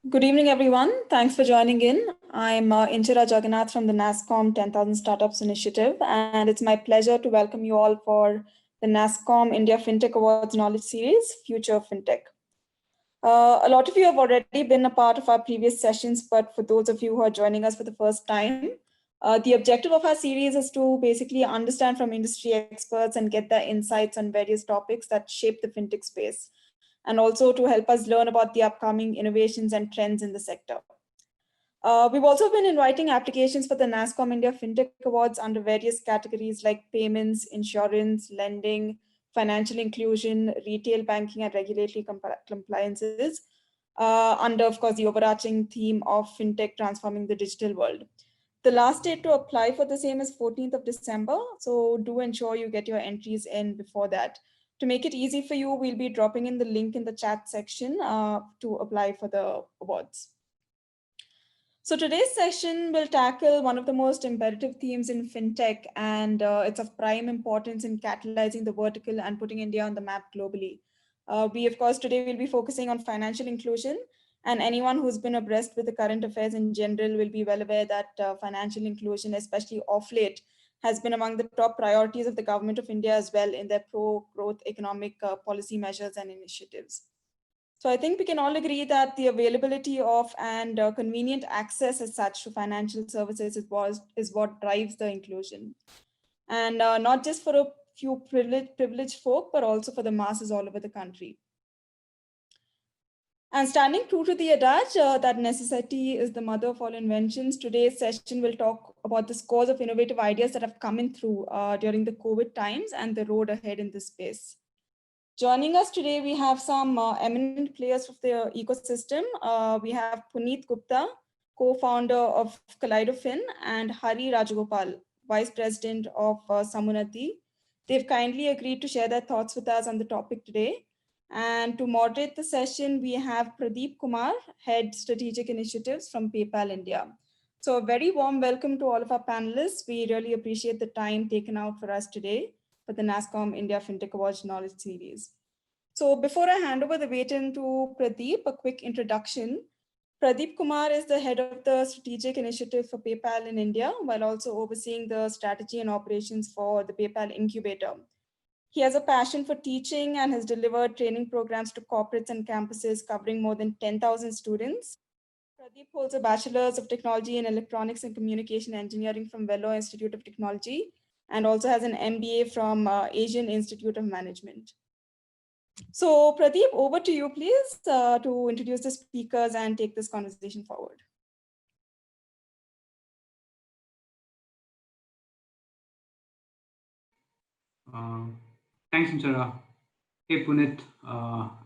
Good evening, everyone. Thanks for joining in. I'm Inchira Jagannath from the nasscom 10,000 Startups Initiative, and it's my pleasure to welcome you all for the nasscom India Fintech Awards Knowledge Series, Future of Fintech. A lot of you have already been a part of our previous sessions, but for those of you who are joining us for the first time, the objective of our series is to basically understand from industry experts and get their insights on various topics that shape the fintech space, and also to help us learn about the upcoming innovations and trends in the sector. We've also been inviting applications for the nasscom India Fintech Awards under various categories like payments, insurance, lending, financial inclusion, retail banking, and regulatory compliances, under, of course, the overarching theme of fintech transforming the digital world. The last date to apply for the same is 14th of December, so do ensure you get your entries in before that. To make it easy for you, we'll be dropping in the link in the chat section to apply for the awards. So today's session will tackle one of the most imperative themes in fintech, and it's of prime importance in catalyzing the vertical and putting India on the map globally. We, of course, today will be focusing on financial inclusion, and anyone who's been abreast with the current affairs in general will be well aware that financial inclusion, especially off late, has been among the top priorities of the government of India as well in their pro-growth economic policy measures and initiatives. So I think we can all agree that the availability of and convenient access as such to financial services is what drives the inclusion. And not just for a few privileged folk, but also for the masses all over the country. And standing true to the adage that necessity is the mother of all inventions, today's session will talk about the scores of innovative ideas that have come in through during the COVID times and the road ahead in this space. Joining us today, we have some eminent players of the ecosystem. We have Puneet Gupta, co-founder of Kaleidofin, and Hari Rajagopal, vice president of Samunati. They've kindly agreed to share their thoughts with us on the topic today. And to moderate the session, we have Pradeep Kumar, head strategic initiatives from PayPal India. So a very warm welcome to all of our panelists. We really appreciate the time taken out for us today for the nasscom India Fintech Awards Knowledge Series. So before I hand over the baton to Pradeep, a quick introduction. Pradeep Kumar is the head of the strategic initiative for PayPal in India, while also overseeing the strategy and operations for the PayPal incubator. He has a passion for teaching and has delivered training programs to corporates and campuses covering more than 10,000 students. Pradeep holds a Bachelor's of Technology in Electronics and Communication Engineering from Vellore Institute of Technology, and also has an MBA from Asian Institute of Management. So Pradeep, over to you, please, to introduce the speakers and take this conversation forward. Thanks, Inchara. Hey, Puneet,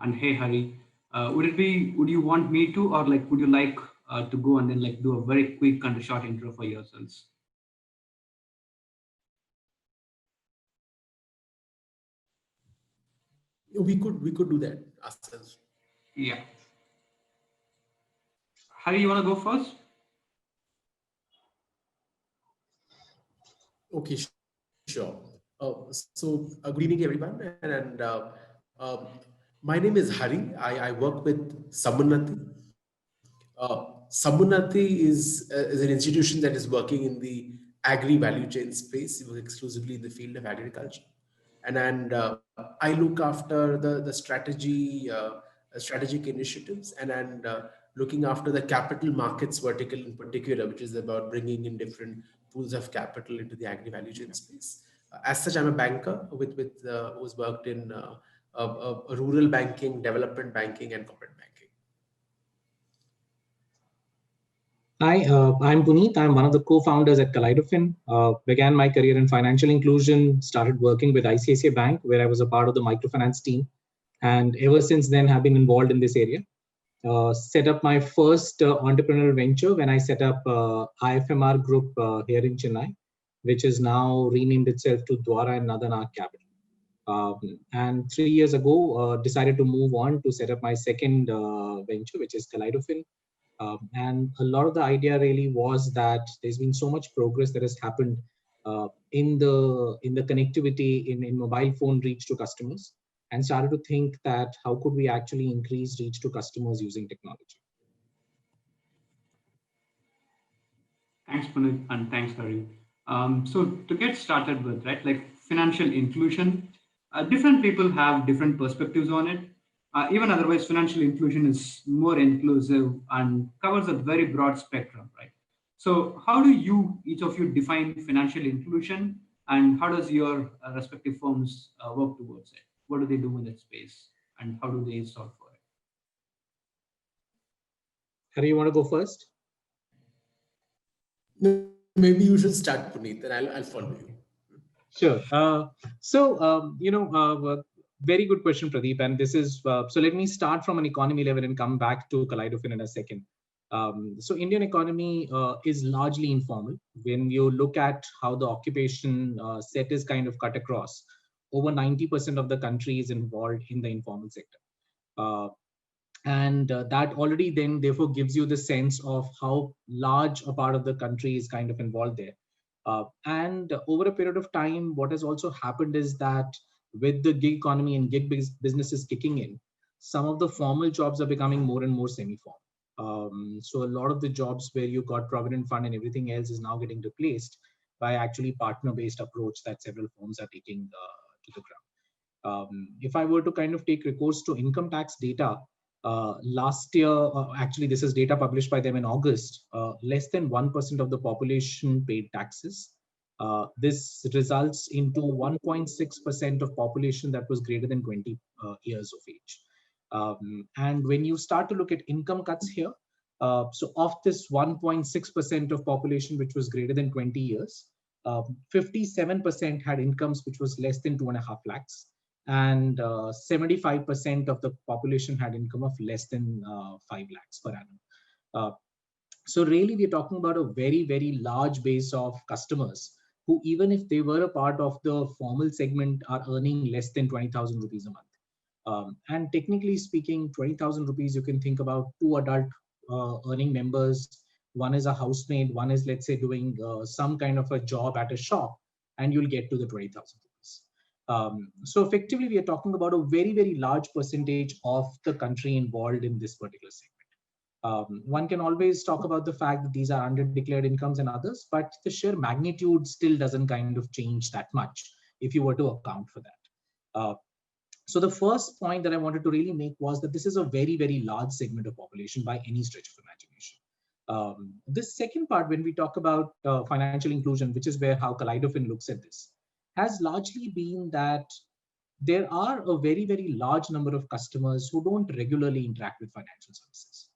and hey, Hari. Would you want me to, or would you like to go and then do a very quick and a short intro for yourselves? We could do that ourselves. Yeah. Hari, you want to go first? Okay, sure. So good evening, everyone. And my name is Hari. I work with Samunati. Samunati is an institution that is working in the agri value chain space. We work exclusively in the field of agriculture. And I look after the strategic initiatives and looking after the capital markets vertical in particular, which is about bringing in different pools of capital into the agri value chain space. As such, I'm a banker who's worked in rural banking, development banking, and corporate banking. Hi, I'm Puneet. I'm one of the co-founders at Kaleidofin. Began my career in financial inclusion, started working with ICICI Bank, where I was a part of the microfinance team. And ever since then, have been involved in this area. Set up my first entrepreneurial venture when I set up IFMR Group here in Chennai, which is now renamed itself to Dwara and Nadanag Capital. And 3 years ago, decided to move on to set up my second venture, which is Kaleidofin. And a lot of the idea really was that there's been so much progress that has happened in the connectivity in mobile phone reach to customers, and started to think that how could we actually increase reach to customers using technology. Thanks, Puneet, and thanks, Hari. So to get started with, right, like financial inclusion, different people have different perspectives on it. Even otherwise, financial inclusion is more inclusive and covers a very broad spectrum, right? So how do each of you define financial inclusion, and how does your respective firms work towards it? What do they do in that space, and how do they solve for it? Harry, you want to go first? Maybe you should start, Puneet, and I'll follow you. Sure. Very good question, Pradeep. And this is, so let me start from an economy level and come back to Kaleidofin in a second. So Indian economy is largely informal. When you look at how the occupation set is kind of cut across, over 90% of the country is involved in the informal sector. And that already then therefore gives you the sense of how large a part of the country is kind of involved there. And over a period of time, what has also happened is that with the gig economy and gig businesses kicking in, some of the formal jobs are becoming more and more semi-formal. So a lot of the jobs where you got provident fund and everything else is now getting replaced by actually partner-based approach that several firms are taking to the ground. If I were to kind of take recourse to income tax data, last year, actually this is data published by them in August, less than 1% of the population paid taxes. This results into 1.6% of population that was greater than 20 years of age. And when you start to look at income cuts here, so of this 1.6% of population which was greater than 20 years, 57% had incomes which was less than 2.5 lakhs. And 75% of the population had income of less than 5 lakhs per annum. So really, we're talking about a very, very large base of customers who, even if they were a part of the formal segment, are earning less than 20,000 rupees a month. And technically speaking, 20,000 rupees, you can think about two adult earning members. One is a housemaid, one is, let's say, doing some kind of a job at a shop, and you'll get to the 20,000 rupees. So effectively, we are talking about a very, very large percentage of the country involved in this particular segment. One can always talk about the fact that these are undeclared incomes and others, but the sheer magnitude still doesn't kind of change that much if you were to account for that. So the first point that I wanted to really make was that this is a very, very large segment of population by any stretch of imagination. This second part, when we talk about financial inclusion, which is where how Kaleidofin looks at this, has largely been that there are a very, very large number of customers who don't regularly interact with financial services.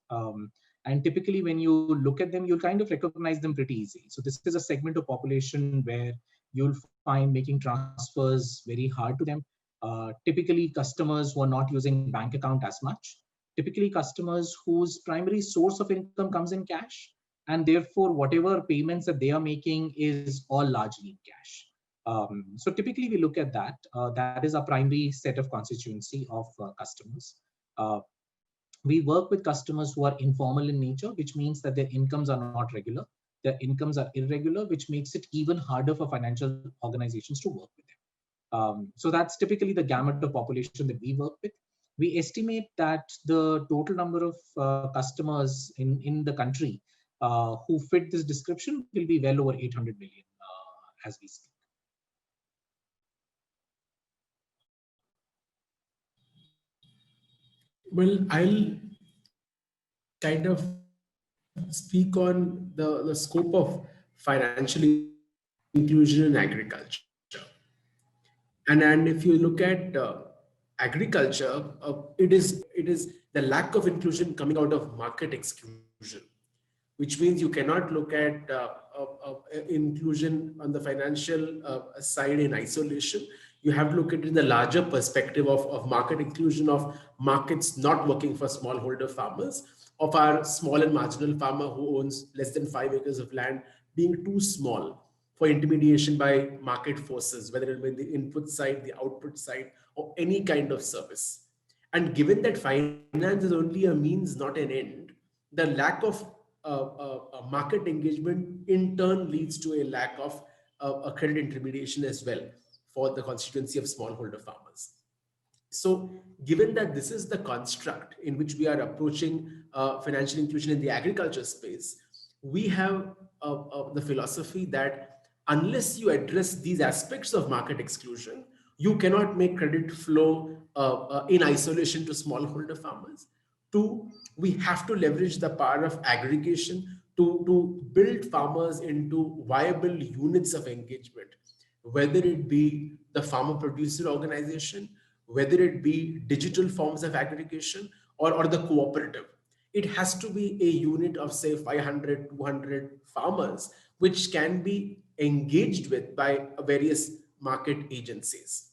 And typically, when you look at them, you'll kind of recognize them pretty easily. So this is a segment of population where you'll find making transfers very hard to them. Typically, customers who are not using bank account as much. Typically, customers whose primary source of income comes in cash. And therefore, whatever payments that they are making is all largely in cash. So typically we look at that. That is our primary set of constituency of customers. We work with customers who are informal in nature, which means that their incomes are not regular. Their incomes are irregular, which makes it even harder for financial organizations to work with them. So that's typically the gamut of population that we work with. We estimate that the total number of customers in the country who fit this description will be well over 800 million as we speak. Well, I'll kind of speak on the scope of financial inclusion in agriculture. And if you look at agriculture, it is the lack of inclusion coming out of market exclusion, which means you cannot look at inclusion on the financial side in isolation. You have to look at it in the larger perspective of market inclusion, of markets not working for smallholder farmers, of our small and marginal farmer who owns less than 5 acres of land being too small for intermediation by market forces, whether it be the input side, the output side, or any kind of service. And given that finance is only a means, not an end, the lack of market engagement in turn leads to a lack of a credit intermediation as well for the constituency of smallholder farmers. So given that this is the construct in which we are approaching financial inclusion in the agriculture space, we have the philosophy that unless you address these aspects of market exclusion, you cannot make credit flow in isolation to smallholder farmers. Two, we have to leverage the power of aggregation to build farmers into viable units of engagement, whether it be the farmer producer organization, whether it be digital forms of aggregation, or the cooperative. It has to be a unit of say 500, 200 farmers, which can be engaged with by various market agencies.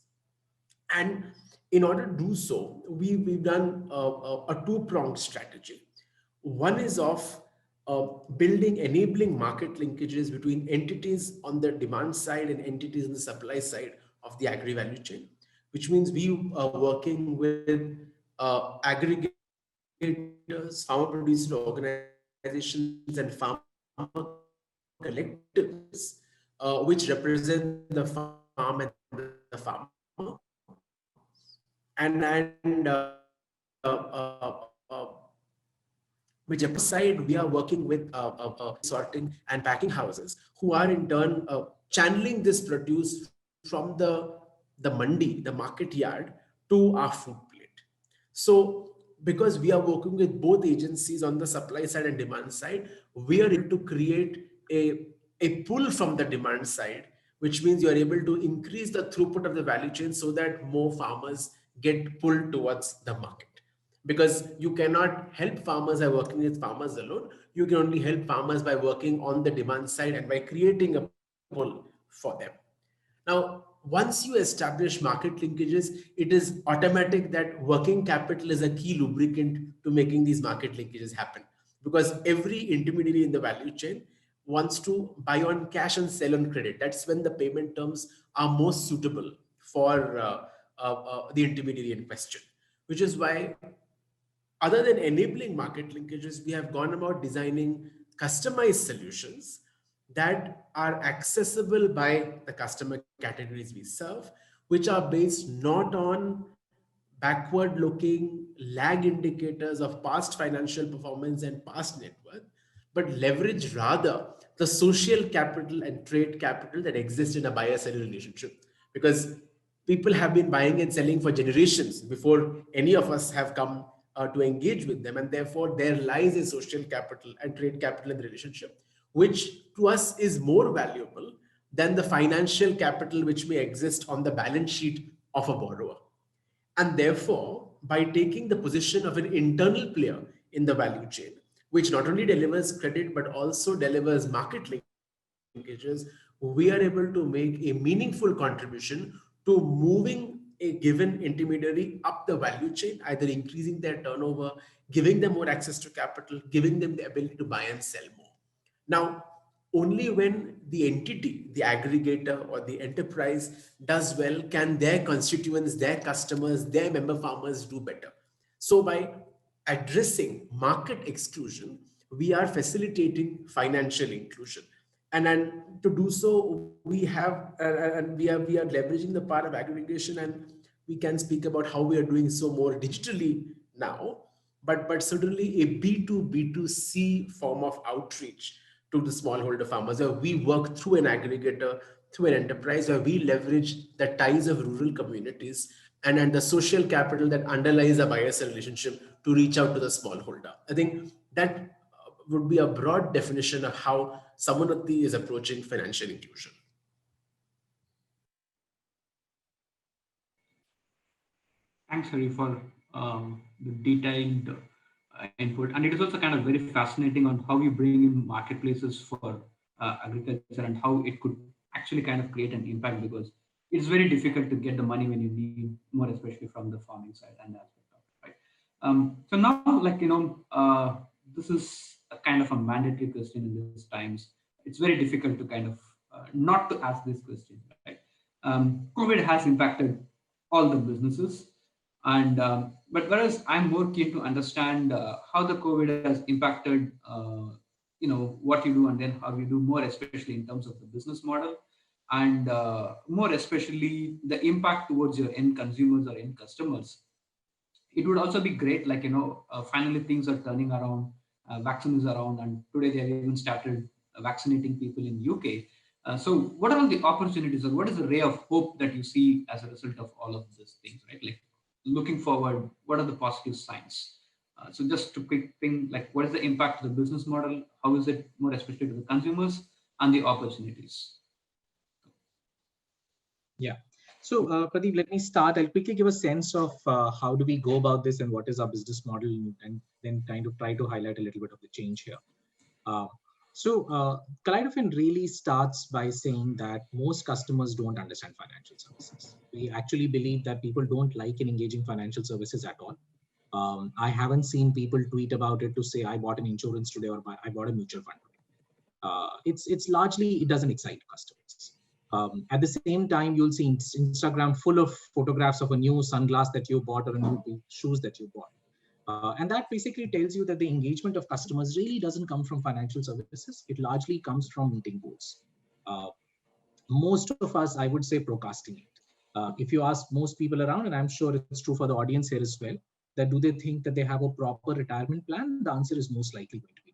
And in order to do so, we've done a two-pronged strategy. One is of building enabling market linkages between entities on the demand side and entities on the supply side of the agri value chain, which means we are working with aggregators, farmer producer organizations, and farmer collectives, which represent the farm and the farmer, and which side we are working with sorting and packing houses who are in turn channeling this produce from the mandi, the market yard, to our food plate. So because we are working with both agencies on the supply side and demand side, we are able to create a pull from the demand side, which means you are able to increase the throughput of the value chain so that more farmers get pulled towards the market. Because you cannot help farmers by working with farmers alone. You can only help farmers by working on the demand side and by creating a pull for them. Now, once you establish market linkages, it is automatic that working capital is a key lubricant to making these market linkages happen. Because every intermediary in the value chain wants to buy on cash and sell on credit. That's when the payment terms are most suitable for the intermediary in question. Which is why, other than enabling market linkages, we have gone about designing customized solutions that are accessible by the customer categories we serve, which are based not on backward looking lag indicators of past financial performance and past net worth, but leverage rather the social capital and trade capital that exists in a buyer seller relationship. Because people have been buying and selling for generations before any of us have come to engage with them, and therefore there lies a social capital and trade capital in the relationship, which to us is more valuable than the financial capital which may exist on the balance sheet of a borrower. And therefore, by taking the position of an internal player in the value chain, which not only delivers credit but also delivers market linkages, we are able to make a meaningful contribution to moving a given intermediary up the value chain, either increasing their turnover, giving them more access to capital, giving them the ability to buy and sell more. Now, only when the entity, the aggregator or the enterprise does well, can their constituents, their customers, their member farmers do better. So by addressing market exclusion, we are facilitating financial inclusion. And to do so, we are leveraging the power of aggregation, and we can speak about how we are doing so more digitally now, but certainly a B2B2C form of outreach to the smallholder farmers, where we work through an aggregator, through an enterprise, where we leverage the ties of rural communities and the social capital that underlies a buyer-seller relationship to reach out to the smallholder. I think that would be a broad definition of how Samunati is approaching financial inclusion. Thanks, Hari, for the detailed input. And it is also kind of very fascinating on how you bring in marketplaces for agriculture and how it could actually kind of create an impact, because it's very difficult to get the money when you need more, especially from the farming side and aspect of it, right? So now, this is a kind of a mandatory question in these times. It's very difficult to kind of not to ask this question, right? COVID has impacted all the businesses, and but whereas I'm more keen to understand how the COVID has impacted, what you do, and then how you do more, especially in terms of the business model, and more especially the impact towards your end consumers or end customers. It would also be great, finally things are turning around. vaccine is around, and today they have even started vaccinating people in UK. So what are all the opportunities, or what is the ray of hope that you see as a result of all of these things, right? Like looking forward, what are the positive signs? So just to quick thing, like what is the impact of the business model? How is it more especially to the consumers and the opportunities? Yeah. So, Pradeep, let me start. I'll quickly give a sense of how do we go about this and what is our business model, and then kind of try to highlight a little bit of the change here. Uh, Kaleidofin really starts by saying that most customers don't understand financial services. We actually believe that people don't like in engaging financial services at all. I haven't seen people tweet about it to say, I bought an insurance today or I bought a mutual fund today. It's largely, it doesn't excite customers. At the same time, you'll see Instagram full of photographs of a new sunglass that you bought or a new shoes that you bought. And that basically tells you that the engagement of customers really doesn't come from financial services. It largely comes from meeting goals. Most of us, I would say, procrastinate. If you ask most people around, and I'm sure it's true for the audience here as well, that do they think that they have a proper retirement plan? The answer is most likely going to be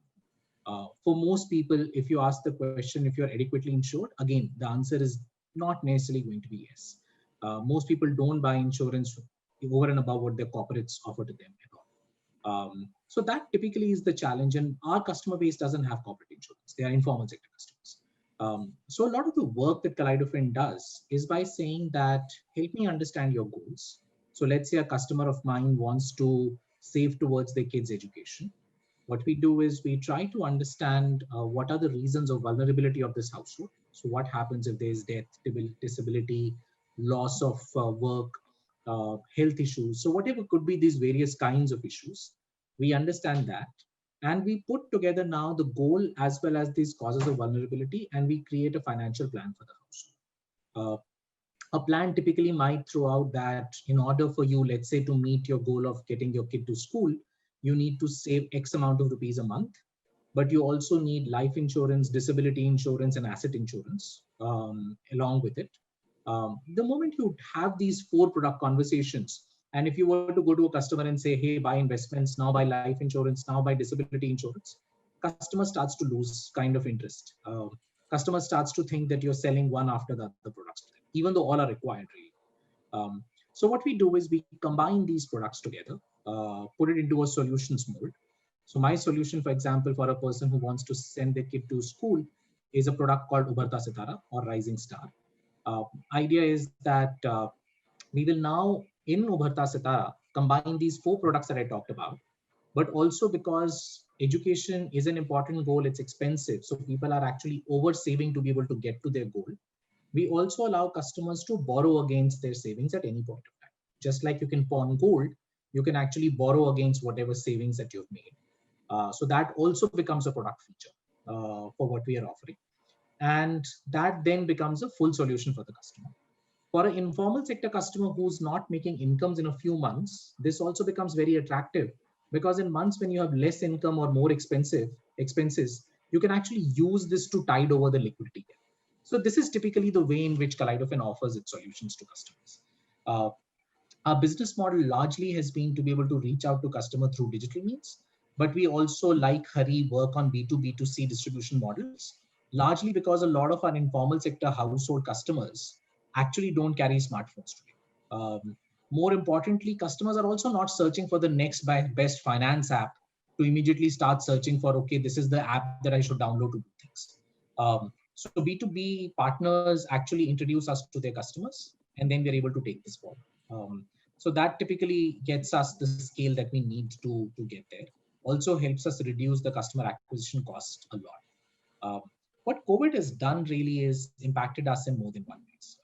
no. For most people, if you ask the question if you're adequately insured, again, the answer is not necessarily going to be yes. Most people don't buy insurance over and above what their corporates offer to them at all. So that typically is the challenge, and our customer base doesn't have corporate insurance. They are informal sector customers. So a lot of the work that Kaleidofin does is by saying that, help me understand your goals. So let's say a customer of mine wants to save towards their kids' education. What we do is we try to understand what are the reasons of vulnerability of this household. So what happens if there's death, disability, loss of work, health issues. So whatever could be these various kinds of issues, we understand that. And we put together now the goal as well as these causes of vulnerability, and we create a financial plan for the household. A plan typically might throw out that in order for you, let's say, to meet your goal of getting your kid to school, you need to save X amount of rupees a month, but you also need life insurance, disability insurance, and asset insurance along with it. The moment you have these 4 product conversations, and if you were to go to a customer and say, hey, buy investments, now buy life insurance, now buy disability insurance, customer starts to lose kind of interest. Customer starts to think that you're selling one after the other products to them, even though all are required really. So what we do is we combine these products together, put it into a solutions mold. So my solution, for example, for a person who wants to send their kid to school is a product called Ubharta Sitara or Rising Star. Idea is that we will now in Ubharta Sitara combine these 4 products that I talked about, but also because education is an important goal, it's expensive. So people are actually over saving to be able to get to their goal. We also allow customers to borrow against their savings at any point of time. Just like you can pawn gold, you can actually borrow against whatever savings that you've made. So that also becomes a product feature for what we are offering. And that then becomes a full solution for the customer. For an informal sector customer who's not making incomes in a few months, this also becomes very attractive, because in months when you have less income or more expenses, you can actually use this to tide over the liquidity gap. So this is typically the way in which Kaleidofin offers its solutions to customers. Our business model largely has been to be able to reach out to customer through digital means, but we also, like Hari, work on B2B2C distribution models, largely because a lot of our informal sector household customers actually don't carry smartphones today. More importantly, customers are also not searching for the next best finance app to immediately start searching for, okay, this is the app that I should download to do things. So B2B partners actually introduce us to their customers, and then we're able to take this forward. So that typically gets us the scale that we need to get there. Also helps us reduce the customer acquisition cost a lot. What COVID has done really is impacted us in more than one ways.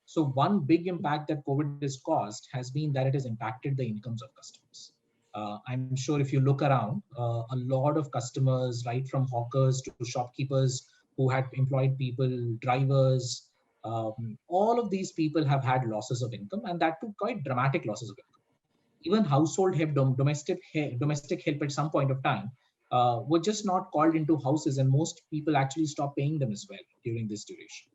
So one big impact that COVID has caused has been that it has impacted the incomes of customers. I'm sure if you look around, a lot of customers, right from hawkers to shopkeepers who had employed people, drivers, all of these people have had losses of income, and that too quite dramatic losses of income. Even household help, domestic help at some point of time were just not called into houses, and most people actually stopped paying them as well during this duration.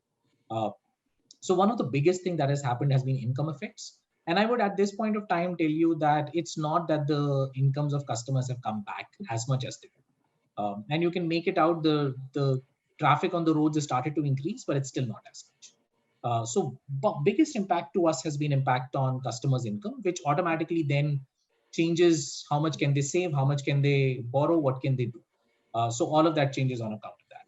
So one of the biggest thing that has happened has been income effects. And I would at this point of time tell you that it's not that the incomes of customers have come back as much as they were. And you can make it out, the traffic on the roads has started to increase, but it's still not as much. So biggest impact to us has been impact on customers' income, which automatically then changes how much can they save, how much can they borrow, what can they do. So all of that changes on account of that.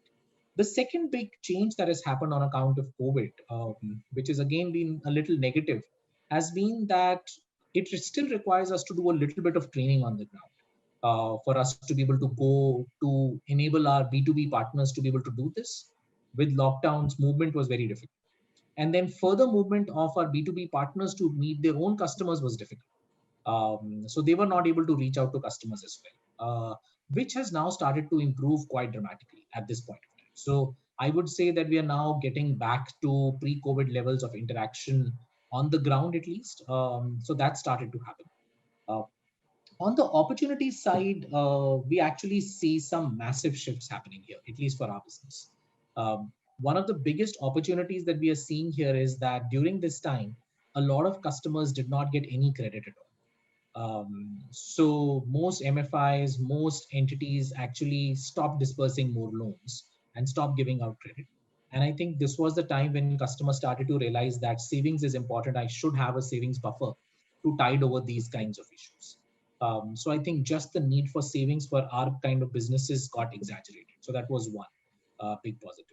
The second big change that has happened on account of COVID, which has again been a little negative, has been that it still requires us to do a little bit of training on the ground for us to be able to go to enable our B2B partners to be able to do this. With lockdowns, movement was very difficult. And then further movement of our B2B partners to meet their own customers was difficult. So they were not able to reach out to customers as well, which has now started to improve quite dramatically at this point of time. So I would say that we are now getting back to pre-COVID levels of interaction on the ground, at least. So that started to happen. Uh, on the opportunity side, we actually see some massive shifts happening here, at least for our business. One of the biggest opportunities that we are seeing here is that during this time, a lot of customers did not get any credit at all. So most MFIs, most entities actually stopped dispersing more loans and stopped giving out credit. And I think this was the time when customers started to realize that savings is important. I should have a savings buffer to tide over these kinds of issues. So I think just the need for savings for our kind of businesses got exaggerated. So that was one big positive.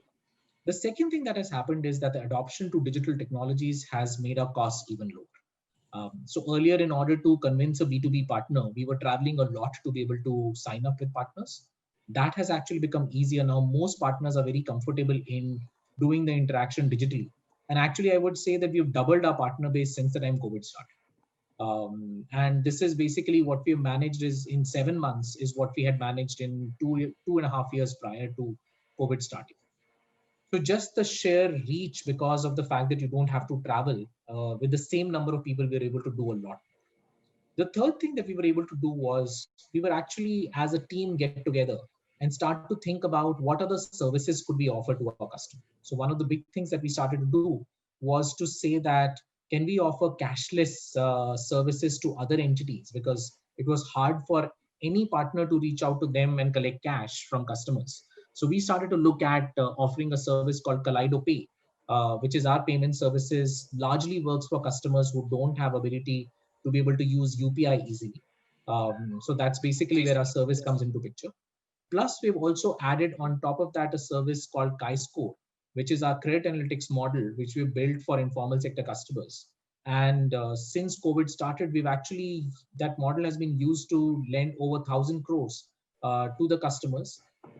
The second thing that has happened is that the adoption to digital technologies has made our costs even lower. So earlier, in order to convince a B2B partner, we were traveling a lot to be able to sign up with partners. That has actually become easier now. Most partners are very comfortable in doing the interaction digitally. And actually, I would say that we've doubled our partner base since the time COVID started. And this is basically what we've managed is in 7 months is what we had managed in 2.5 years prior to COVID starting. So just the sheer reach because of the fact that you don't have to travel with the same number of people, we were able to do a lot. The third thing that we were able to do was we were actually as a team get together and start to think about what other services could be offered to our customer. So one of the big things that we started to do was to say that can we offer cashless services to other entities, because it was hard for any partner to reach out to them and collect cash from customers. So we started to look at offering a service called Kaleido Pay, which is our payment services, largely works for customers who don't have ability to be able to use UPI easily. So that's basically where our service comes into picture. Plus, we've also added on top of that a service called Score, which is our credit analytics model, which we built for informal sector customers. And since COVID started, that model has been used to lend over 1,000 crores to the customers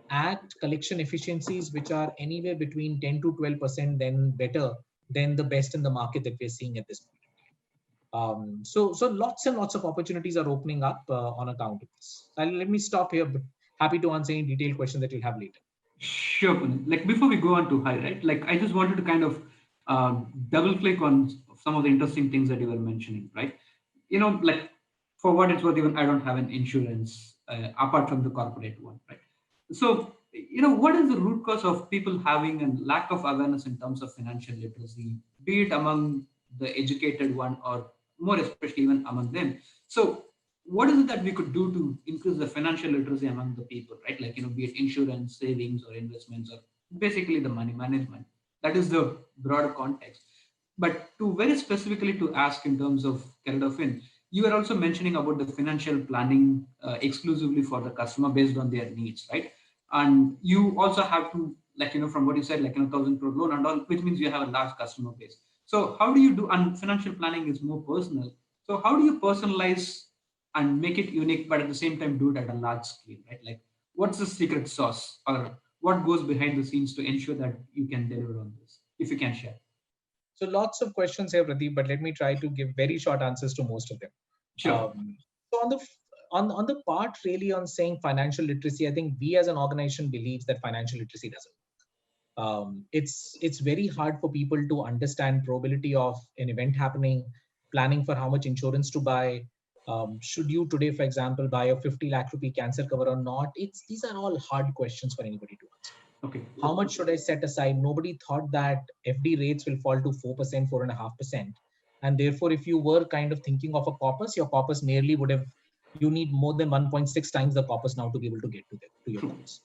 at collection efficiencies, which are anywhere between 10 to 12% then better than the best in the market that we're seeing at this point. So lots and lots of opportunities are opening up on account of this. Let me stop here, but happy to answer any detailed question that you'll have later. Sure, Puneet. Like before we go on to high, right? Like I just wanted to kind of double click on some of the interesting things that you were mentioning, right? Like for what it's worth, even I don't have an insurance apart from the corporate one, right? So, what is the root cause of people having a lack of awareness in terms of financial literacy, be it among the educated one or more especially even among them? So, what is it that we could do to increase the financial literacy among the people, right? Like, be it insurance, savings, or investments, or basically the money management. That is the broader context. But to very specifically to ask in terms of Fin, you were also mentioning about the financial planning exclusively for the customer based on their needs, right? And you also have to, like, from what you said, like, 1,000 crore loan and all, which means you have a large customer base. So how do you do, and financial planning is more personal. So how do you personalize and make it unique, but at the same time do it at a large scale, right? Like, what's the secret sauce or what goes behind the scenes to ensure that you can deliver on this, if you can share? So lots of questions here, Pradeep, but let me try to give very short answers to most of them. Sure. So on the part really on saying financial literacy, I think we as an organization believes that financial literacy doesn't. It's very hard for people to understand probability of an event happening, planning for how much insurance to buy. Should you today, for example, buy a 50 lakh rupee cancer cover or not? These are all hard questions for anybody to answer. Okay. How much should I set aside? Nobody thought that FD rates will fall to 4%, 4.5%. And therefore, if you were kind of thinking of a corpus, your corpus merely would have You need more than 1.6 times the corpus now to be able to get to your cows.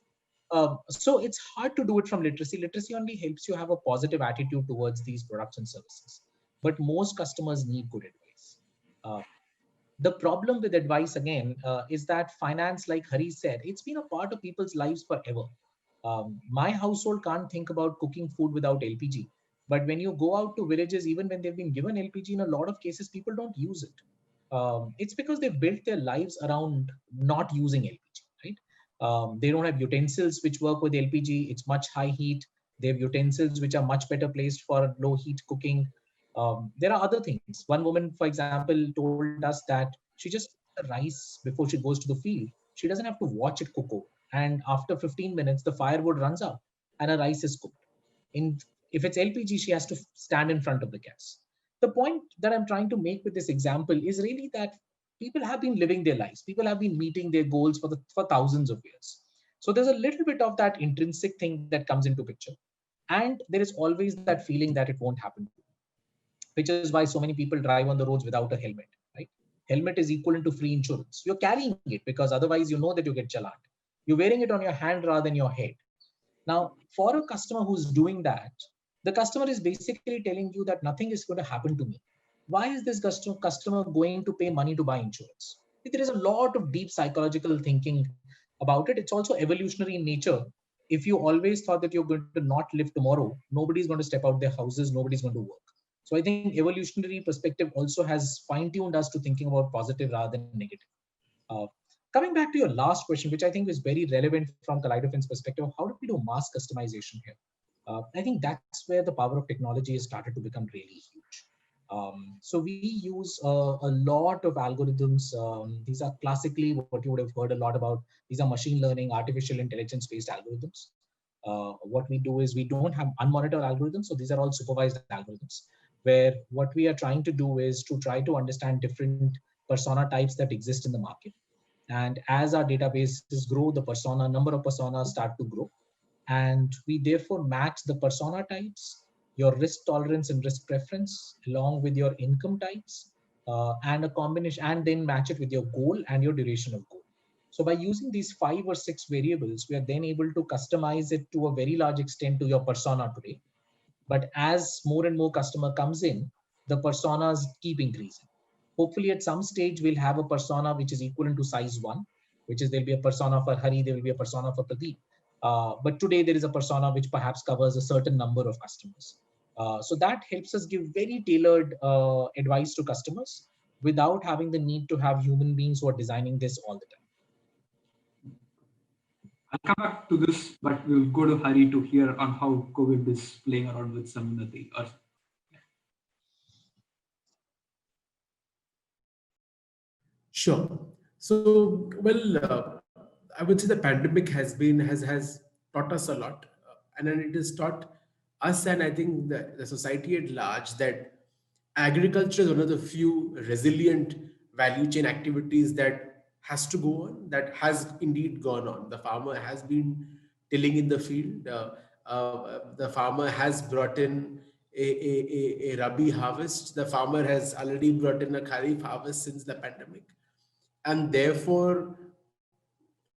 So it's hard to do it from literacy. Literacy only helps you have a positive attitude towards these products and services. But most customers need good advice. The problem with advice again is that finance, like Hari said, it's been a part of people's lives forever. My household can't think about cooking food without LPG. But when you go out to villages, even when they've been given LPG, in a lot of cases, people don't use it. It's because they've built their lives around not using LPG, right? They don't have utensils which work with LPG. It's much high heat. They have utensils which are much better placed for low heat cooking. There are other things. One woman, for example, told us that she just cooks the rice before she goes to the field. She doesn't have to watch it cook over. And after 15 minutes, the firewood runs out and her rice is cooked. In If it's LPG, she has to stand in front of the gas. The point that I'm trying to make with this example is really that people have been living their lives. People have been meeting their goals for thousands of years. So there's a little bit of that intrinsic thing that comes into picture. And there is always that feeling that it won't happen, which is why so many people drive on the roads without a helmet, right? Helmet is equivalent to free insurance. You're carrying it because otherwise you know that you get challaned. You're wearing it on your hand rather than your head. Now, for a customer who's doing that, the customer is basically telling you that nothing is going to happen to me. Why is this customer going to pay money to buy insurance? There is a lot of deep psychological thinking about it. It's also evolutionary in nature. If you always thought that you're going to not live tomorrow, nobody's going to step out their houses, nobody's going to work. So I think evolutionary perspective also has fine-tuned us to thinking about positive rather than negative. Uh, Coming back to your last question, which I think is very relevant from Kaleidofin's perspective, how do we do mass customization here? I think that's where the power of technology has started to become really huge. So we use a lot of algorithms. These are classically what you would have heard a lot about. These are machine learning, artificial intelligence-based algorithms. What we do is we don't have unmonitored algorithms. So these are all supervised algorithms, where what we are trying to do is to try to understand different persona types that exist in the market. And as our databases grow, the number of personas start to grow. And we therefore match the persona types, your risk tolerance and risk preference, along with your income types, and a combination, and then match it with your goal and your duration of goal. So by using these 5 or 6 variables, we are then able to customize it to a very large extent to your persona today. But as more and more customer comes in, the personas keep increasing. Hopefully at some stage, we'll have a persona which is equivalent to size 1, which is there'll be a persona for Hari, there will be a persona for Pradeep. But today there is a persona which perhaps covers a certain number of customers. So that helps us give very tailored advice to customers without having the need to have human beings who are designing this all the time. I'll come back to this, but we'll go to Hari to hear on how COVID is playing around with some of the. Sure. So, well, I would say the pandemic has taught us a lot, and then it has taught us, and I think the society at large, that agriculture is one of the few resilient value chain activities that has to go on, that has indeed gone on. The farmer has been tilling in the field. The farmer has brought in a rabi harvest. The farmer has already brought in a kharif harvest since the pandemic, and therefore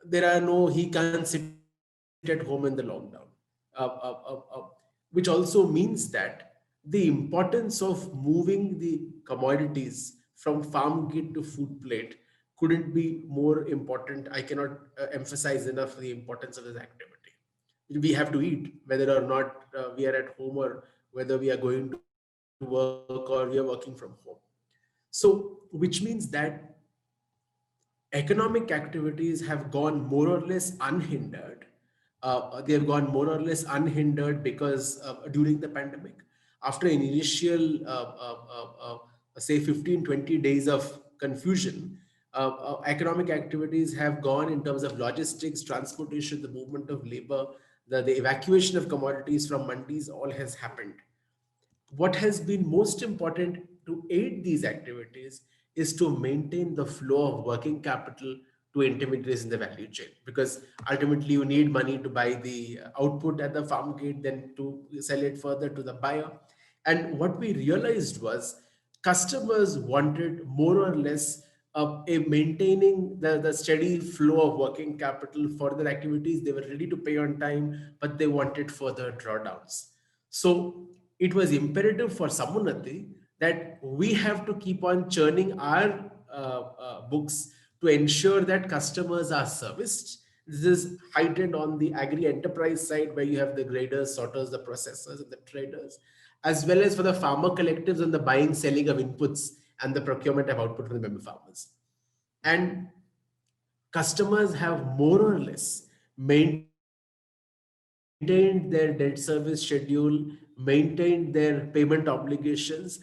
there are no, he can't sit at home in the lockdown, which also means that the importance of moving the commodities from farm gate to food plate couldn't be more important. I cannot emphasize enough the importance of this activity. We have to eat whether or not we are at home, or whether we are going to work or we are working from home. So which means that economic activities have gone more or less unhindered. They have gone more or less unhindered because during the pandemic, after an initial, say 15, 20 days of confusion, economic activities have gone in terms of logistics, transportation, the movement of labor, the evacuation of commodities from mandis, all has happened. What has been most important to aid these activities is to maintain the flow of working capital to intermediaries in the value chain, because ultimately you need money to buy the output at the farm gate, then to sell it further to the buyer. And what we realized was customers wanted more or less maintaining the steady flow of working capital for their activities. They were ready to pay on time, but they wanted further drawdowns. So it was imperative for Samunati that we have to keep on churning our books to ensure that customers are serviced. This is heightened on the agri enterprise side, where you have the graders, sorters, the processors, and the traders, as well as for the farmer collectives and the buying, selling of inputs and the procurement of output from the member farmers. And customers have more or less maintained their debt service schedule, maintained their payment obligations,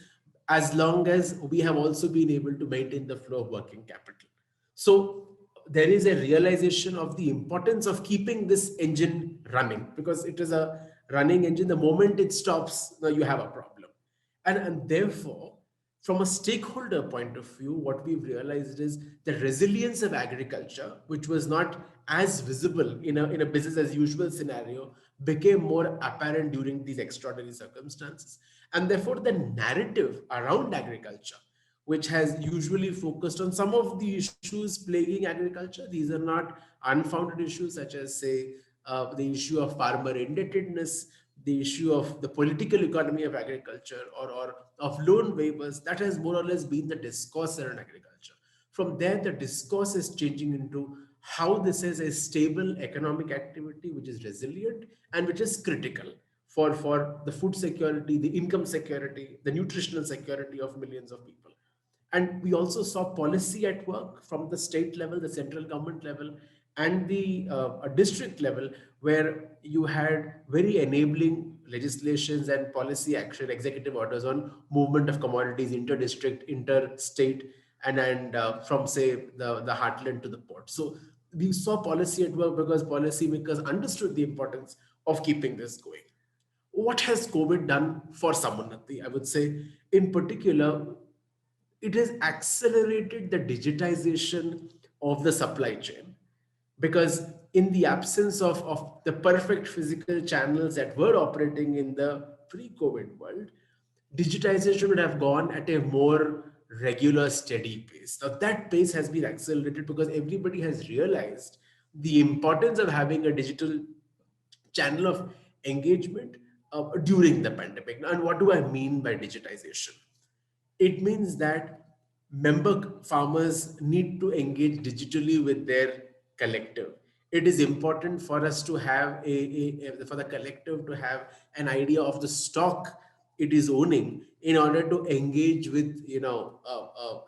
as long as we have also been able to maintain the flow of working capital. So there is a realization of the importance of keeping this engine running, because it is a running engine. The moment it stops, now you have a problem. And therefore, from a stakeholder point of view, what we've realized is the resilience of agriculture, which was not as visible in a business as usual scenario, became more apparent during these extraordinary circumstances. And therefore, the narrative around agriculture, which has usually focused on some of the issues plaguing agriculture. These are not unfounded issues, such as, say, the issue of farmer indebtedness, the issue of the political economy of agriculture, or of loan waivers. That has more or less been the discourse around agriculture. From there, the discourse is changing into how this is a stable economic activity, which is resilient and which is critical for the food security, the income security, the nutritional security of millions of people. And we also saw policy at work from the state level, the central government level, and the district level, where you had very enabling legislations and policy action, executive orders on movement of commodities, inter-district, inter-state, and from, say, the heartland to the port. So we saw policy at work because policymakers understood the importance of keeping this going. What has COVID done for Samunati? I would say, in particular, it has accelerated the digitization of the supply chain, because in the absence of the perfect physical channels that were operating in the pre-COVID world, digitization would have gone at a more regular, steady pace. Now that pace has been accelerated because everybody has realized the importance of having a digital channel of engagement during the pandemic. And what do I mean by digitization? It means that member farmers need to engage digitally with their collective. It is important for us to have for the collective to have an idea of the stock it is owning in order to engage with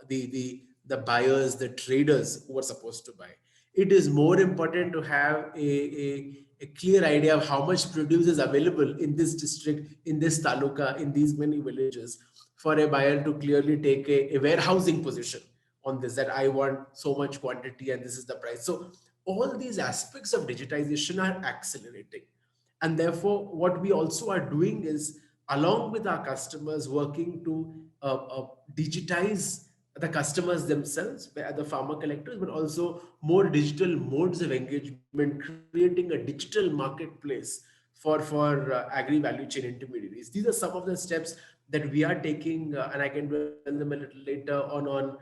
the buyers, the traders who are supposed to buy. It is more important to have a clear idea of how much produce is available in this district, in this taluka, in these many villages, for a buyer to clearly take a warehousing position on this, that I want so much quantity and this is the price. So all these aspects of digitization are accelerating. And therefore, what we also are doing is, along with our customers, working to digitize the customers themselves, the farmer collectors, but also more digital modes of engagement, creating a digital marketplace for agri value chain intermediaries. These are some of the steps that we are taking, and I can dwell them a little later on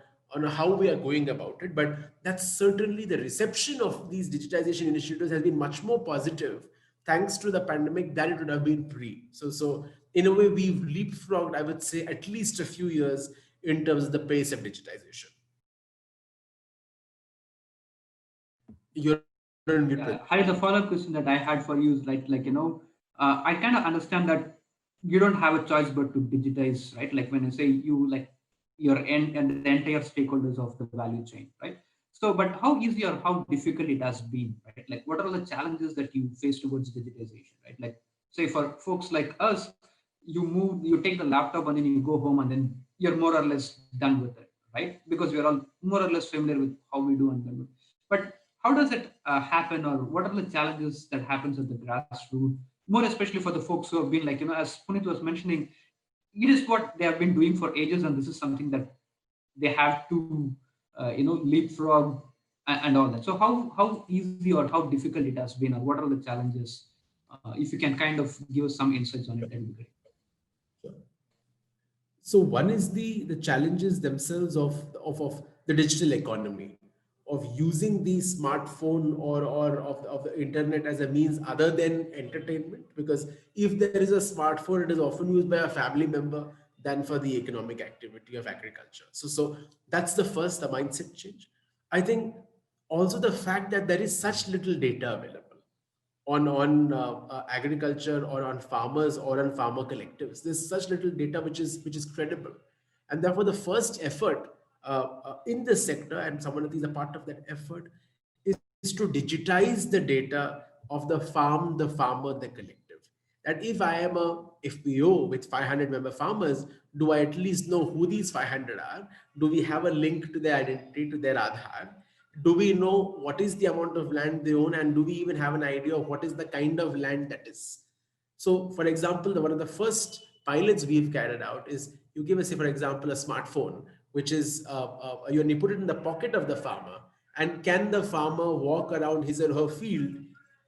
how we are going about it. But that's certainly the reception of these digitization initiatives has been much more positive thanks to the pandemic than it would have been pre. So in a way, we've leapfrogged, I would say, at least a few years in terms of the pace of digitization. You're on mute. Hari, the follow-up question that I had for you is I kind of understand that you don't have a choice but to digitize, right? Like when you say you, like your end and the entire stakeholders of the value chain, right? So, but how easy or how difficult it has been, right? Like what are the challenges that you face towards digitization, right? Like say for folks like us, you take the laptop and then you go home and then you're more or less done with it, right? Because we're all more or less familiar with how we do and then. But how does it happen, or what are the challenges that happens at the grassroots, more especially for the folks who have been as Puneet was mentioning, it is what they have been doing for ages, and this is something that they have to leapfrog and all that. So how easy or how difficult it has been, or what are the challenges? If you can kind of give us some insights on it, that would be great. So one is the challenges themselves of the digital economy, of using the smartphone or of the internet as a means other than entertainment. Because if there is a smartphone, it is often used by a family member than for the economic activity of agriculture. So that's the first, the mindset change. I think also the fact that there is such little data available on agriculture or on farmers or on farmer collectives. There's such little data which is credible, and therefore the first effort in this sector, and someone is a part of that effort, is to digitize the data of the farm, the farmer, the collective. That if I am a FPO with 500 member farmers, do I at least know who these 500 are? Do we have a link to their identity, to their Aadhaar? Do we know what is the amount of land they own, and do we even have an idea of what is the kind of land that is? So for example, one of the first pilots we've carried out is, you give us, say, for example, a smartphone, which is you put it in the pocket of the farmer, and can the farmer walk around his or her field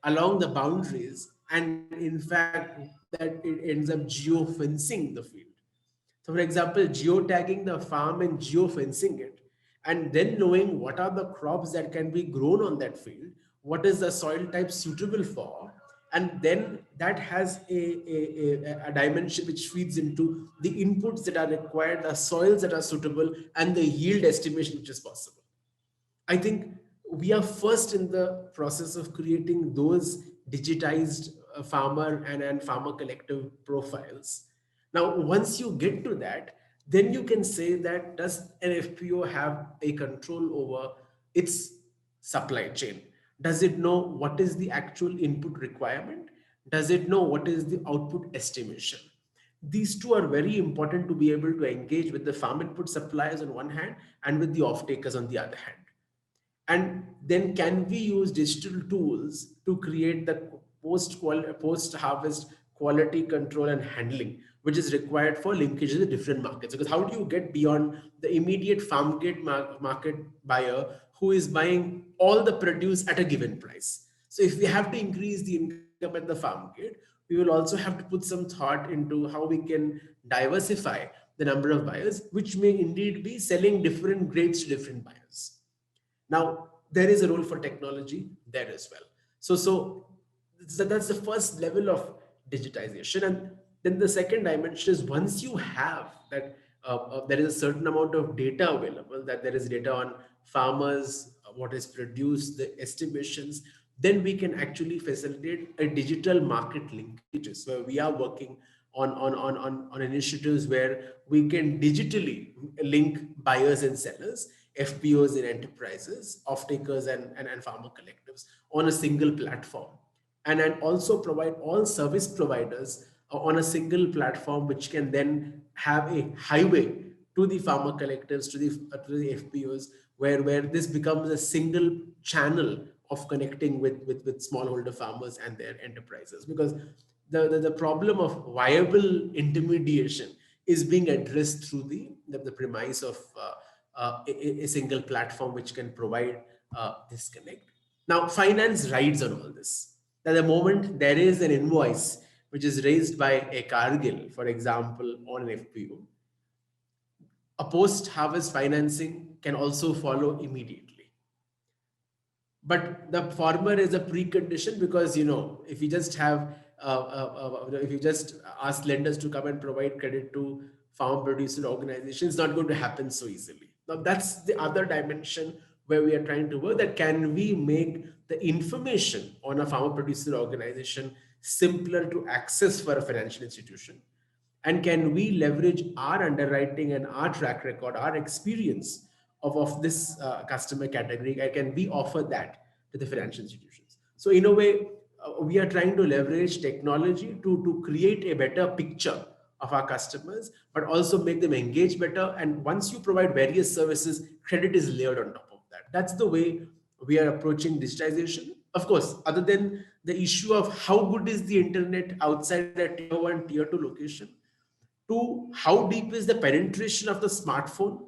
along the boundaries, and in fact that it ends up geo-fencing the field. So for example, geotagging the farm and geofencing it, and then knowing what are the crops that can be grown on that field, what is the soil type suitable for, and then that has a dimension which feeds into the inputs that are required, the soils that are suitable, and the yield estimation which is possible. I think we are first in the process of creating those digitized farmer and farmer collective profiles. Now, once you get to that, then you can say that does an FPO have a control over its supply chain? Does it know what is the actual input requirement? Does it know what is the output estimation? These two are very important to be able to engage with the farm input suppliers on one hand and with the off-takers on the other hand. And then can we use digital tools to create the post harvest quality control and handling, which is required for linkages with different markets? Because how do you get beyond the immediate farm gate market buyer who is buying all the produce at a given price? So if we have to increase the income at the farm gate, we will also have to put some thought into how we can diversify the number of buyers, which may indeed be selling different grades to different buyers. Now, there is a role for technology there as well. So that's the first level of digitization. And then the second dimension is, once you have that, there is a certain amount of data available, that there is data on farmers, what is produced, the estimations, then we can actually facilitate a digital market linkages, where we are working on initiatives where we can digitally link buyers and sellers, FPOs and enterprises, off-takers and farmer collectives on a single platform, and also provide all service providers on a single platform, which can then have a highway to the farmer collectives, to the FPOs, where this becomes a single channel of connecting with smallholder farmers and their enterprises. Because the problem of viable intermediation is being addressed through the premise of a single platform which can provide this connect. Now, finance rides on all this. At the moment there is an invoice which is raised by a Cargill, for example, on an FPO, a post-harvest financing can also follow immediately. But the farmer is a precondition, because if you just have if you just ask lenders to come and provide credit to farm producer organizations, it's not going to happen so easily. Now that's the other dimension where we are trying to work, that can we make the information on a farmer producer organization simpler to access for a financial institution, and can we leverage our underwriting and our track record, our experience of this customer category, and can we offer that to the financial institutions? So in a way, we are trying to leverage technology to create a better picture of our customers, but also make them engage better. And once you provide various services, credit is layered on top of that. That's the way we are approaching digitization. Of course, other than the issue of how good is the internet outside a tier 1, tier 2 location, to how deep is the penetration of the smartphone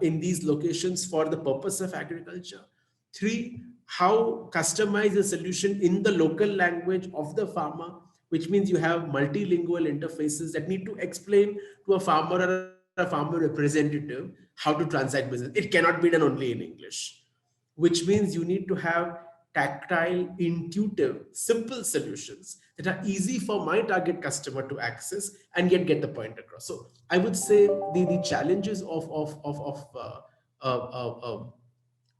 in these locations for the purpose of agriculture. 3, how customize the solution in the local language of the farmer, which means you have multilingual interfaces that need to explain to a farmer or a farmer representative how to transact business. It cannot be done only in English, which means you need to have tactile, intuitive, simple solutions that are easy for my target customer to access and yet get the point across. So I would say the challenges of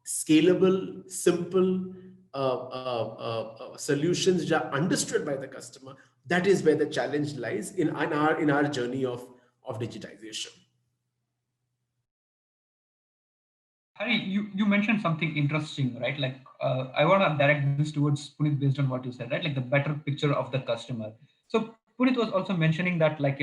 scalable, simple solutions which are understood by the customer. That is where the challenge lies in our journey of digitization. Harry, you mentioned something interesting, right? Like, I want to direct this towards Puneet based on what you said, right? Like the better picture of the customer. So Puneet was also mentioning that, like,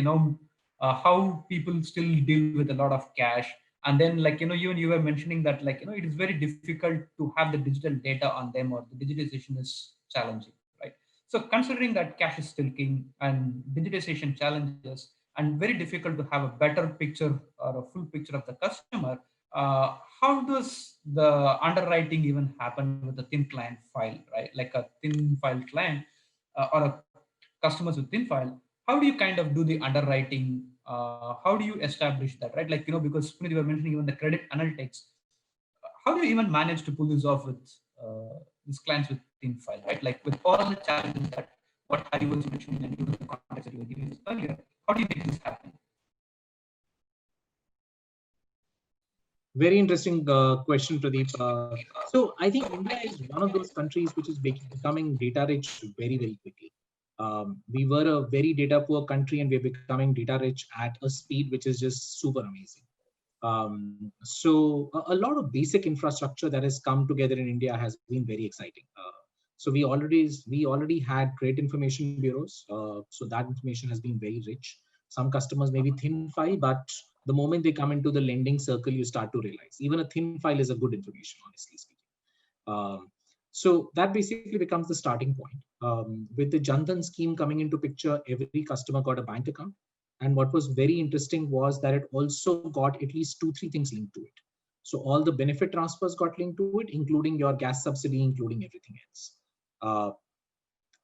how people still deal with a lot of cash. And then, like, even you were mentioning that, like, it is very difficult to have the digital data on them, or the digitization is challenging, right? So considering that cash is still king and digitization challenges, and very difficult to have a better picture or a full picture of the customer, how does the underwriting even happen with a thin client file, right? Like a thin file client, or a customers with thin file. How do you kind of do the underwriting? How do you establish that, right? Like, because Puneet, you were mentioning even the credit analytics. How do you even manage to pull this off with these clients with thin file, right? Like with all the challenges that what Harry was mentioning and given the context that you were giving earlier, how do you make this happen? Very interesting question, Pradeep. So I think India is one of those countries which is becoming data rich very, very quickly. We were a very data poor country, and we're becoming data rich at a speed which is just super amazing. So a lot of basic infrastructure that has come together in India has been very exciting. So we already had great information bureaus. So that information has been very rich. Some customers may be thin file, but the moment they come into the lending circle, you start to realize even a thin file is a good information, honestly speaking. So that basically becomes the starting point. With the Jan Dhan scheme coming into picture, every customer got a bank account. And what was very interesting was that it also got at least 2-3 things linked to it. So all the benefit transfers got linked to it, including your gas subsidy, including everything else.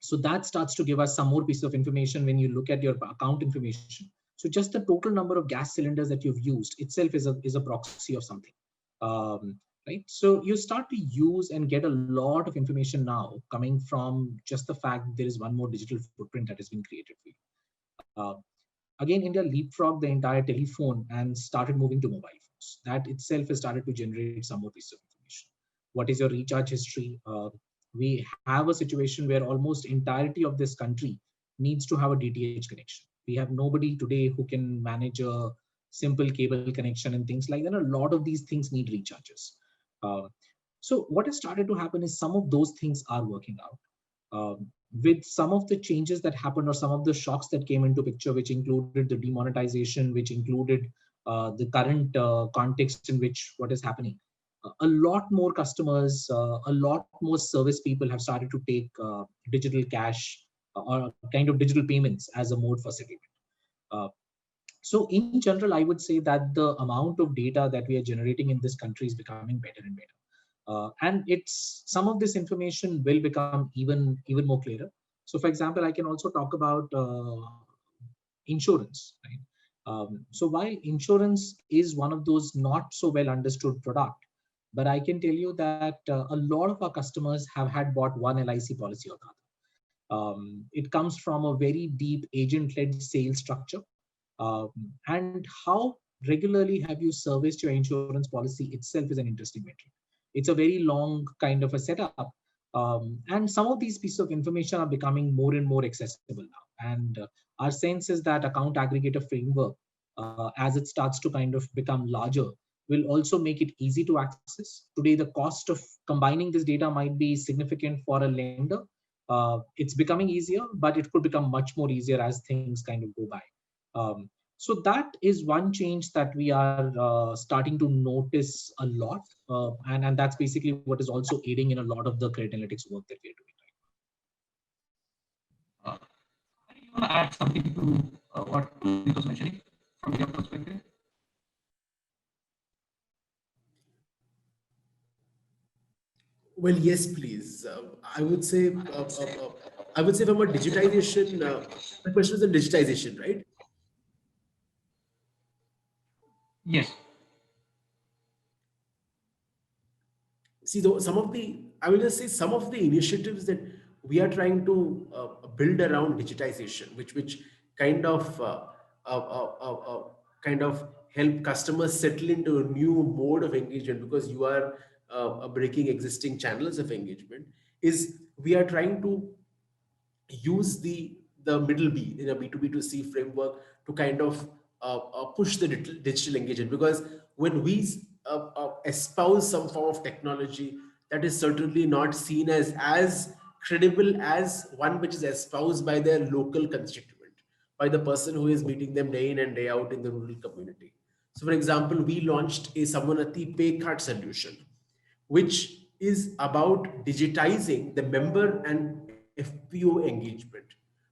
So that starts to give us some more piece of information when you look at your account information. So just the total number of gas cylinders that you've used itself is a proxy of something. Right? So you start to use and get a lot of information now coming from just the fact that there is one more digital footprint that has been created for you. Again, India leapfrogged the entire telephone and started moving to mobile phones. That itself has started to generate some more pieces of information. What is your recharge history? We have a situation where almost entirety of this country needs to have a DTH connection. We have nobody today who can manage a simple cable connection and things like that. A lot of these things need recharges. So what has started to happen is some of those things are working out. With some of the changes that happened, or some of the shocks that came into picture, which included the demonetization, which included the current context in which what is happening, a lot more customers, a lot more service people have started to take digital cash or kind of digital payments as a mode for settlement. So in general, I would say that the amount of data that we are generating in this country is becoming better and better. And it's some of this information will become even more clearer. So for example, I can also talk about insurance, right? So while insurance is one of those not so well understood product, but I can tell you that a lot of our customers have had bought one LIC policy or the other. It comes from a very deep agent-led sales structure. And how regularly have you serviced your insurance policy itself is an interesting metric. It's a very long kind of a setup. And some of these pieces of information are becoming more and more accessible now. And our sense is that account aggregator framework, as it starts to kind of become larger, will also make it easy to access. Today, the cost of combining this data might be significant for a lender. It's becoming easier, but it could become much more easier as things kind of go by. So that is one change that we are starting to notice a lot. And that's basically what is also aiding in a lot of the credit analytics work that we're doing. You want to add something to what Puneet was mentioning from your perspective? Well, yes, please. I would say from a digitization, the question is the digitization, right? Yes. see, though, I will just say some of the initiatives that we are trying to build around digitization, which kind of kind of help customers settle into a new mode of engagement, because you are breaking existing channels of engagement, is we are trying to use the middle B in a B2B2C framework to kind of push the digital engagement. Because when we espouse some form of technology, that is certainly not seen as credible as one which is espoused by their local constituent, by the person who is meeting them day in and day out in the rural community. So for example, we launched a Samanati pay card solution, which is about digitizing the member and FPO engagement,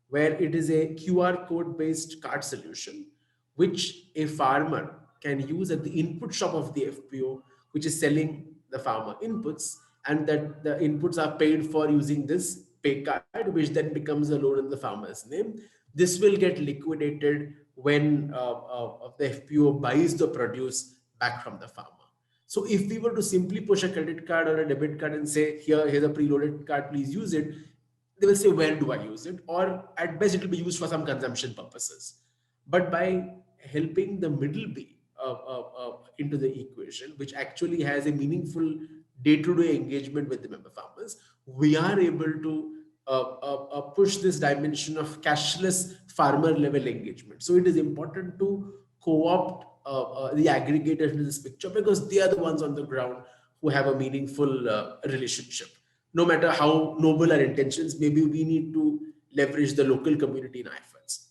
where it is a QR code based card solution, which a farmer can use at the input shop of the FPO, which is selling the farmer inputs, and that the inputs are paid for using this pay card, which then becomes a loan in the farmer's name. This will get liquidated when the FPO buys the produce back from the farmer. So if we were to simply push a credit card or a debit card and say, here's a preloaded card, please use it, they will say, where do I use it? Or at best, it will be used for some consumption purposes. But by helping the middle B into the equation, which actually has a meaningful day-to-day engagement with the member farmers, we are able to push this dimension of cashless farmer level engagement. So it is important to co-opt the aggregators in this picture, because they are the ones on the ground who have a meaningful relationship. No matter how noble our intentions, maybe we need to leverage the local community in our efforts.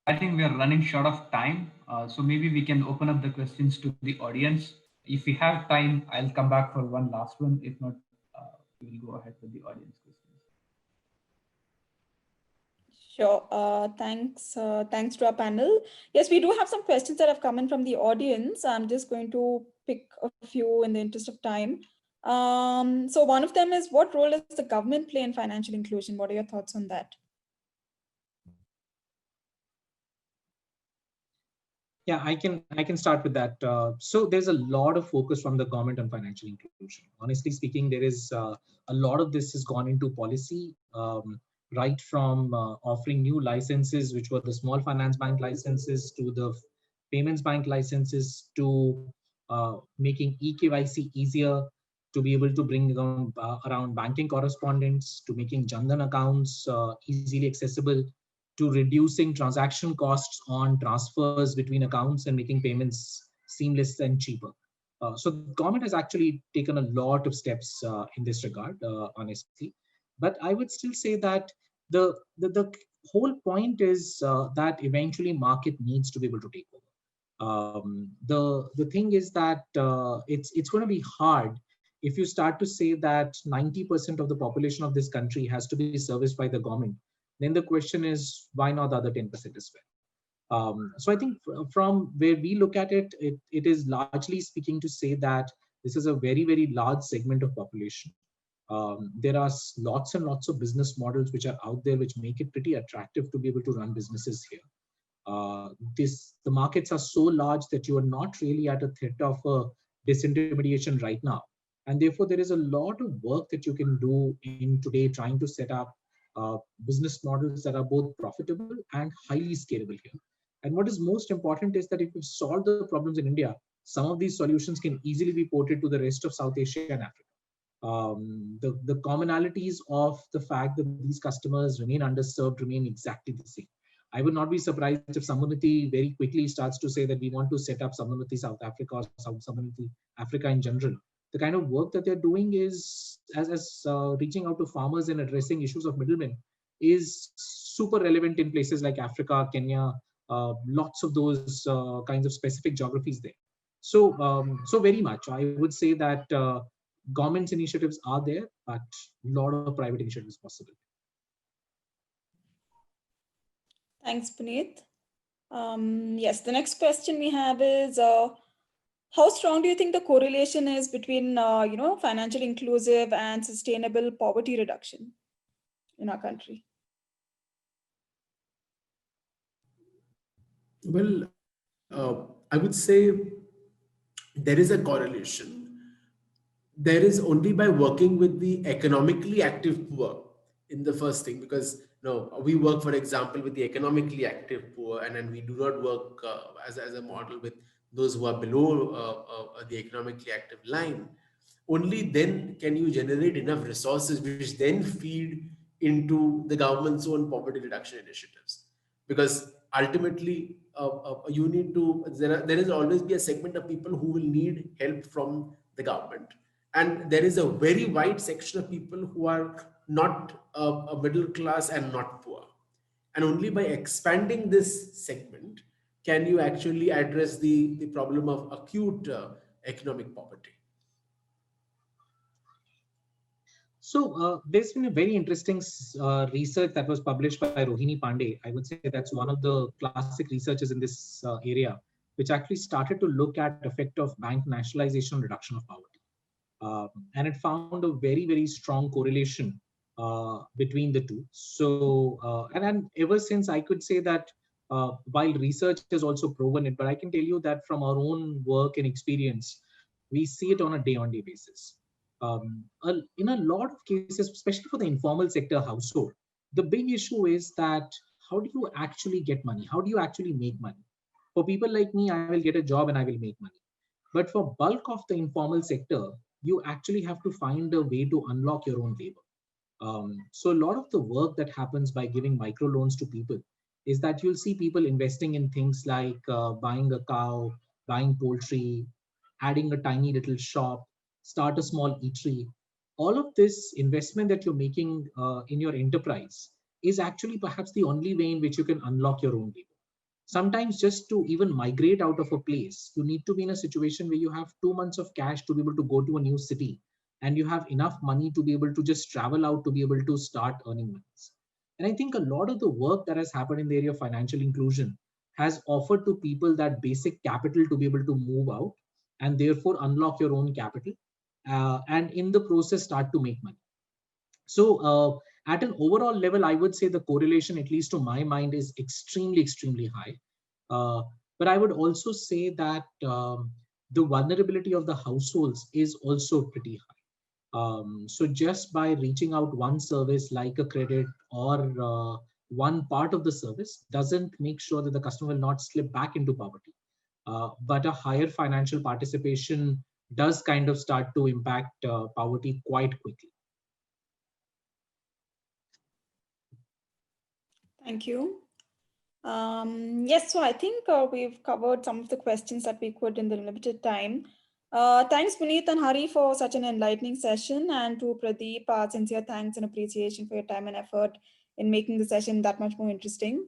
I think we are running short of time, so maybe we can open up the questions to the audience. If we have time, I'll come back for one last one. If not, we will go ahead with the audience questions. Sure. Thanks to our panel. Yes, we do have some questions that have come in from the audience. I'm just going to pick a few in the interest of time. So one of them is, what role does the government play in financial inclusion? What are your thoughts on that? Yeah, I can start with that. So there's a lot of focus from the government on financial inclusion. Honestly speaking, there is a lot of this has gone into policy, right from offering new licenses, which were the small finance bank licenses, to the payments bank licenses, to making eKYC easier, to be able to bring around banking correspondence, to making Jandan accounts easily accessible, to reducing transaction costs on transfers between accounts and making payments seamless and cheaper. So the government has actually taken a lot of steps in this regard, honestly. But I would still say that the whole point is that eventually market needs to be able to take over. The thing is that it's going to be hard if you start to say that 90% of the population of this country has to be serviced by the government. Then the question is, why not the other 10% as well? So I think from where we look at it, it is largely speaking to say that this is a very, very large segment of population. There are lots and lots of business models which are out there which make it pretty attractive to be able to run businesses here. The markets are so large that you are not really at a threat of disintermediation right now. And therefore, there is a lot of work that you can do in today trying to set up business models that are both profitable and highly scalable here. And what is most important is that if we solve the problems in India, some of these solutions can easily be ported to the rest of South Asia and Africa. The commonalities of the fact that these customers remain underserved remain exactly the same. I would not be surprised if Samanati very quickly starts to say that we want to set up Samanati South Africa or Samanati Africa in general. The kind of work that they're doing is as reaching out to farmers and addressing issues of middlemen is super relevant in places like Africa, Kenya, lots of those kinds of specific geographies there. So, so very much, I would say that government's initiatives are there, but a lot of private initiatives possible. Thanks, Puneet. Yes, the next question we have is, how strong do you think the correlation is between, financial inclusive and sustainable poverty reduction in our country? Well, I would say there is a correlation. There is only by working with the economically active poor in the first thing, because no, we work, for example, with the economically active poor, and then we do not work as a model with those who are below the economically active line. Only then can you generate enough resources which then feed into the government's own poverty reduction initiatives, because ultimately you need to, there is always be a segment of people who will need help from the government, and there is a very wide section of people who are not a middle class and not poor, and only by expanding this segment can you actually address the problem of acute economic poverty. So there's been a very interesting research that was published by Rohini Pandey. I would say that's one of the classic researchers in this area, which actually started to look at effect of bank nationalization reduction of poverty. And it found a very, very strong correlation between the two. So, and ever since I could say that while research has also proven it, but I can tell you that from our own work and experience, we see it on a day-on-day basis. In a lot of cases, especially for the informal sector household, the big issue is that how do you actually get money? How do you actually make money? For people like me, I will get a job and I will make money. But for bulk of the informal sector, you actually have to find a way to unlock your own labor. So a lot of the work that happens by giving microloans to people is that you'll see people investing in things like buying a cow, buying poultry, adding a tiny little shop, start a small eatery. All of this investment that you're making in your enterprise is actually perhaps the only way in which you can unlock your own labor. Sometimes just to even migrate out of a place, you need to be in a situation where you have 2 months of cash to be able to go to a new city, and you have enough money to be able to just travel out to be able to start earning money. And I think a lot of the work that has happened in the area of financial inclusion has offered to people that basic capital to be able to move out and therefore unlock your own capital, and in the process start to make money. So at an overall level, I would say the correlation, at least to my mind, is extremely, extremely high. But I would also say that the vulnerability of the households is also pretty high. So just by reaching out one service like a credit or one part of the service doesn't make sure that the customer will not slip back into poverty. But a higher financial participation does kind of start to impact poverty quite quickly. Thank you. Yes, so I think we've covered some of the questions that we could in the limited time. Thanks, Puneet and Hari, for such an enlightening session, and to Pradeep, sincere thanks and appreciation for your time and effort in making the session that much more interesting.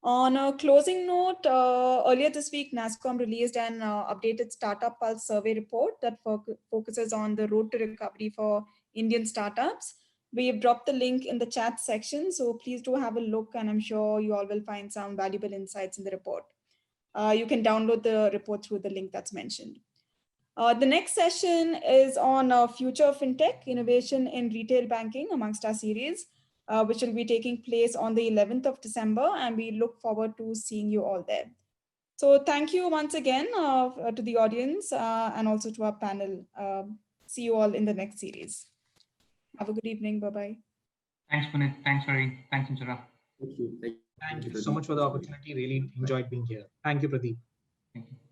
On a closing note, earlier this week, nasscom released an updated Startup Pulse survey report that focuses on the road to recovery for Indian startups. We've dropped the link in the chat section, so please do have a look, and I'm sure you all will find some valuable insights in the report. You can download the report through the link that's mentioned. The next session is on future of fintech, innovation in retail banking amongst our series, which will be taking place on the 11th of December, and we look forward to seeing you all there. So thank you once again to the audience and also to our panel. See you all in the next series. Have a good evening. Bye-bye. Thanks, Puneet. Thanks, Hari. Thanks, Inchara. Thank you. Thank you so much for the opportunity. Really enjoyed being here. Thank you, Pradeep. Thank you.